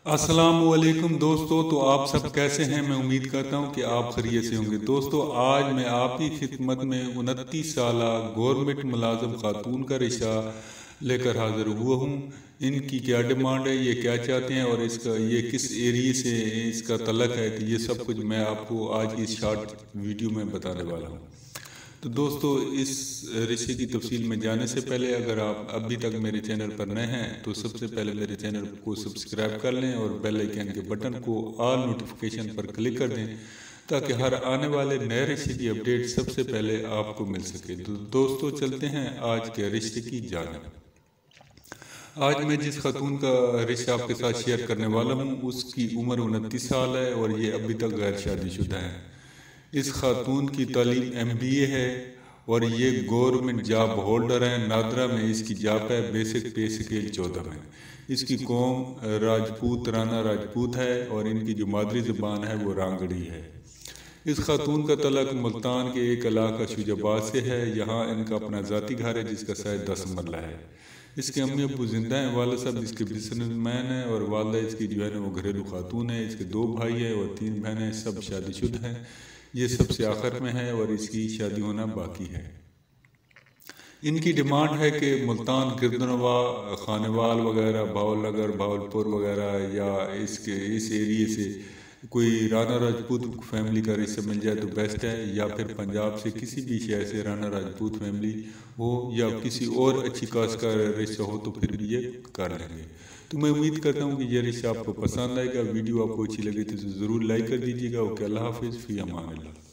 अस्सलाम वालेकुम दोस्तों, तो आप सब कैसे हैं। मैं उम्मीद करता हूं कि आप खैरियत से होंगे। दोस्तों, आज मैं आप ही खिदमत में 29 साल गवर्नमेंट मुलाजम खातून का रिश्ता लेकर हाजिर हुआ हूं। इनकी क्या डिमांड है, ये क्या चाहते हैं और इसका ये किस एरिया से इसका तल्लक है, तो ये सब कुछ मैं आपको आज की शॉर्ट वीडियो में बताने वाला हूँ। तो दोस्तों, इस रिश्ते की तफसील में जाने से पहले अगर आप अभी तक मेरे चैनल पर नए हैं तो सबसे पहले मेरे चैनल को सब्सक्राइब कर लें और बेल आइकन के बटन को ऑल नोटिफिकेशन पर क्लिक कर दें ताकि हर आने वाले नए रिश्ते की अपडेट सबसे पहले आपको मिल सके। तो दोस्तों, चलते हैं आज के रिश्ते की जानिब। आज मैं जिस खातून का रिश्ता आपके साथ शेयर करने वाला हूँ उसकी उम्र 29 साल है और ये अभी तक गैर शादीशुदा है। इस खातून की तालीम MBA है और ये गवर्नमेंट जॉब होल्डर हैं। नादरा में इसकी जॉब है, बेसिक पे स्केल 14 में। इसकी कौम राजपूत राना राजपूत है और इनकी जो मादरी ज़बान है वो रांगड़ी है। इस खातून का तलक मुल्तान के एक इलाका शुजाबाद से है। यहाँ इनका अपना ज़ाती घर है जिसका साइज 10 मरला है। इसके अम्मी अब्बू जिंदा हैं। वालिद साहब इसके बिजनेसमैन हैं और वालदा इसकी जो है ना वो घरेलू खातून है। इसके 2 भाई हैं और 3 बहनें, सब शादीशुदा हैं। ये सबसे आखिर में है और इसकी शादी होना बाकी है। इनकी डिमांड है कि मुल्तान, गिरदनवा, खानेवाल वगैरह, भावलनगर, भावलपुर वगैरह या इसके इस एरिए से कोई राना राजपूत फैमिली का रिश्ता मिल जाए तो बेस्ट है, या फिर पंजाब से किसी भी शहर से राना राजपूत फैमिली हो या किसी और अच्छी कास्ट का रिश्ता हो तो फिर भी ये कर लेंगे। तो मैं उम्मीद करता हूँ कि ये रिश्ता आपको पसंद आएगा। वीडियो आपको अच्छी लगी तो ज़रूर लाइक कर दीजिएगा। ओके, अल्लाह हाफिज़, फ़ी अमान अल्लाह।